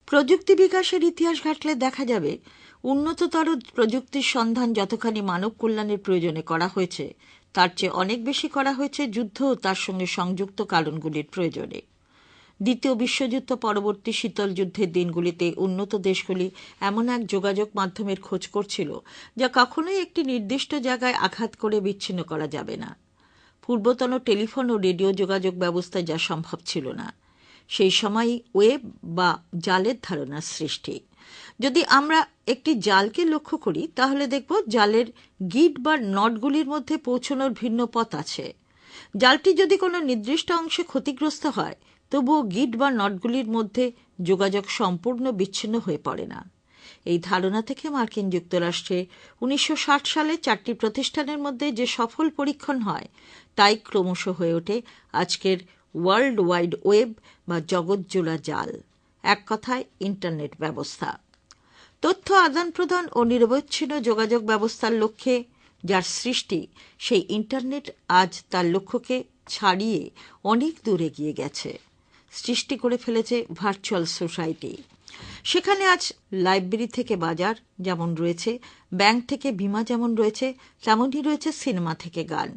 প্রযুক্তি বিকাশের ইতিহাস ঘাটলে দেখা যাবে উন্নততর প্রযুক্তির সন্ধান যতখানি মানব কল্যাণের প্রয়োজনে করা হয়েছে তার চেয়ে অনেক বেশি করা হয়েছে যুদ্ধ ও তার সঙ্গে সংযুক্ত কারণগুলির প্রয়োজনে। দ্বিতীয় বিশ্বযুদ্ধ পরবর্তী শীতল যুদ্ধের দিনগুলিতে উন্নত দেশগুলি এমন এক যোগাযোগ মাধ্যমের খোঁজ করছিল যা কখনোই একটি নির্দিষ্ট জায়গায় আঘাত করে বিচ্ছিন্ন করা যাবে না। পূর্বতন টেলিফোন ও রেডিও যোগাযোগ ব্যবস্থায় যা সম্ভব ছিল না। সেই সময়ই ওয়েব বা জালের ধারণার সৃষ্টি। যদি আমরা একটি জালকে লক্ষ্য করি তাহলে দেখব জালের গিট বা নটগুলির মধ্যে পৌঁছানোর ভিন্ন পথ আছে। জালটি যদি কোনো নির্দিষ্ট অংশে ক্ষতিগ্রস্ত হয় তবুও গিট বা নটগুলির মধ্যে যোগাযোগ সম্পূর্ণ বিচ্ছিন্ন হয়ে পড়ে না। এই ধারণা থেকে মার্কিন যুক্তরাষ্ট্রে 1960 সালে 4টি প্রতিষ্ঠানের মধ্যে যে সফল পরীক্ষণ হয় তাই ক্রমশ হয়ে ওঠে আজকের ওয়ার্ল্ড ওয়াইড ওয়েব বা জগৎজোড়া জাল, এক কথায় ইন্টারনেট ব্যবস্থা। তথ্য আদান প্রদান ও নিরবচ্ছিন্ন যোগাযোগ ব্যবস্থার লক্ষ্যে যার সৃষ্টি, সেই ইন্টারনেট আজ তার লক্ষ্যকে ছাড়িয়ে অনেক দূরে গিয়ে গেছে। সৃষ্টি করে ফেলেছে ভার্চুয়াল সোসাইটি। সেখানে আজ লাইব্রেরি থেকে বাজার যেমন রয়েছে, ব্যাংক থেকে বীমা যেমন রয়েছে, তেমনই রয়েছে সিনেমা থেকে গান।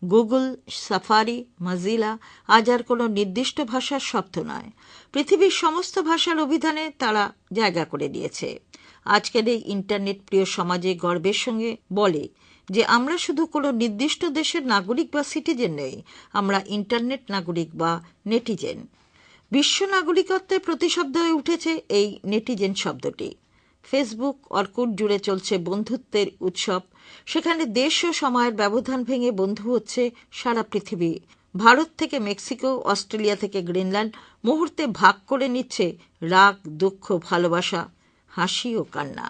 গুগল, সাফারি, মজিলা আজ আর কোনো নির্দিষ্ট ভাষার শব্দ নয়, পৃথিবীর সমস্ত ভাষার অভিধানে তারা জায়গা করে নিয়েছে। আজকের এই ইন্টারনেট প্রিয় সমাজে গর্বের সঙ্গে বলে যে আমরা শুধু কোনো নির্দিষ্ট দেশের নাগরিক বা সিটিজেন নই, আমরা ইন্টারনেট নাগরিক বা নেটিজেন। বিশ্ব নাগরিকত্বের প্রতিশব্দ হয়ে উঠেছে এই নেটিজেন শব্দটি। ফেসবুক, অর্কুট জুড়ে চলছে বন্ধুত্বের উৎসব। সেখানে দেশ ও সময়ের ব্যবধান ভেঙে বন্ধু হচ্ছে সারা পৃথিবী। ভারত থেকে মেক্সিকো, অস্ট্রেলিয়া থেকে গ্রিনল্যান্ড মুহূর্তে ভাগ করে নিচ্ছে রাগ, দুঃখ, ভালোবাসা, হাসি ও কান্না।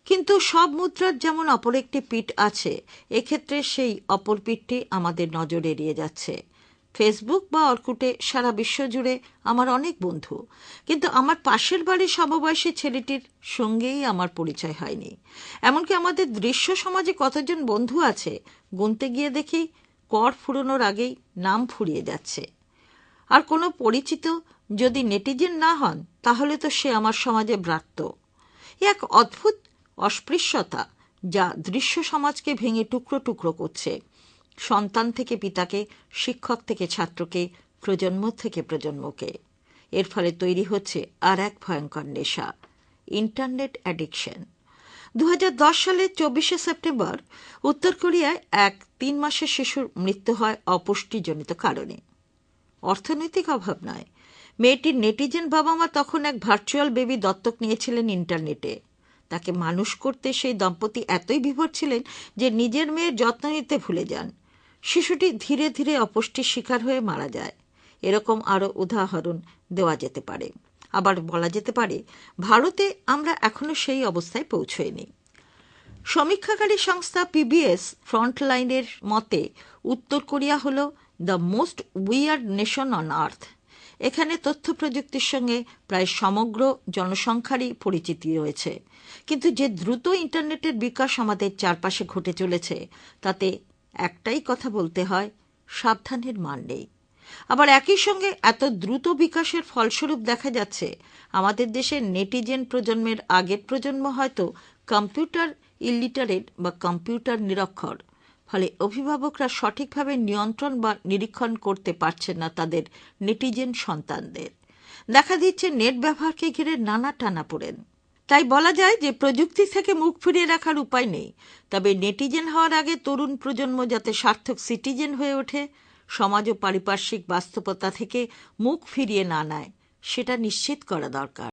কিন্তু সব মুদ্রার যেমন অপর একটি পিঠ আছে, এক্ষেত্রে সেই অপর পিঠটি আমাদের নজর এড়িয়ে যাচ্ছে। ফেসবুক বা অর্কুটে সারা বিশ্ব জুড়ে আমার অনেক বন্ধু, কিন্তু আমার পাশের বাড়ির সমবয়সী ছেলেটির সঙ্গেই আমার পরিচয় হয়নি। এমনকি আমাদের দৃশ্য সমাজে কতজন বন্ধু আছে গুনতে গিয়ে দেখি কর ফুরোনোর আগেই নাম ফুরিয়ে যাচ্ছে। আর কোনো পরিচিত যদি নেটিজেন না হন তাহলে তো সে আমার সমাজে ব্রাত্য। এক অদ্ভুত অস্পৃশ্যতা যা দৃশ্য সমাজকে ভেঙে টুকরো টুকরো করছে। সন্তান থেকে পিতাকে, শিক্ষক থেকে ছাত্রকে, প্রজন্ম থেকে প্রজন্মকে। এর ফলে তৈরি হচ্ছে আর এক ভয়ঙ্কর নেশা, ইন্টারনেট অ্যাডিকশন। 2010 সালের 24শে সেপ্টেম্বর উত্তর কোরিয়ায় এক 3 মাসের শিশুর মৃত্যু হয় অপুষ্টিজনিত কারণে। অর্থনৈতিক অভাব নয়, মেয়েটির নেটিজেন বাবা মা তখন এক ভার্চুয়াল বেবি দত্তক নিয়েছিলেন ইন্টারনেটে। তাকে মানুষ করতে সেই দম্পতি এতই বিভোর ছিলেন যে নিজের মেয়ের যত্ন নিতে ভুলে যান। শিশুটি ধীরে ধীরে অপুষ্টির শিকার হয়ে মারা যায়। এরকম আরও উদাহরণ দেওয়া যেতে পারে। আবার বলা যেতে পারে ভারতে আমরা এখনো সেই অবস্থায় পৌঁছইনি। সমীক্ষাকারী সংস্থা পিবিএস ফ্রন্টলাইনের মতে উত্তর কোরিয়া হল the most weird nation on earth. এখানে তথ্য প্রযুক্তির সঙ্গে প্রায় সমগ্র জনসংখ্যারই পরিচিতি রয়েছে, কিন্তু যে দ্রুত ইন্টারনেটের বিকাশ আমাদের চারপাশে ঘটে চলেছে তাতে একটাই কথা বলতে হয়, সাবধানের মান নেই। আবার একই সঙ্গে এত দ্রুত বিকাশের ফলস্বরূপ দেখা যাচ্ছে আমাদের দেশের নেটিজেন প্রজন্মের আগের প্রজন্ম হয়তো কম্পিউটার ইলিটারেট বা কম্পিউটার নিরক্ষর। ফলে অভিভাবকরা সঠিকভাবে নিয়ন্ত্রণ বা নিরীক্ষণ করতে পারছেন না তাদের নেটিজেন সন্তানদের। দেখা দিচ্ছে নেট ব্যবহারকে ঘিরে নানা টানাপোড়েন। তাই বলা যায় যে প্রযুক্তি থেকে মুখ ফিরিয়ে রাখার উপায় নেই, তবে নেটিজেন হওয়ার আগে তরুণ প্রজন্ম যাতে সার্থক সিটিজেন হয়ে ওঠে, সমাজ ও পারিপার্শ্বিক বাস্তবতা থেকে মুখ ফিরিয়ে না নেয়, সেটা নিশ্চিত করা দরকার।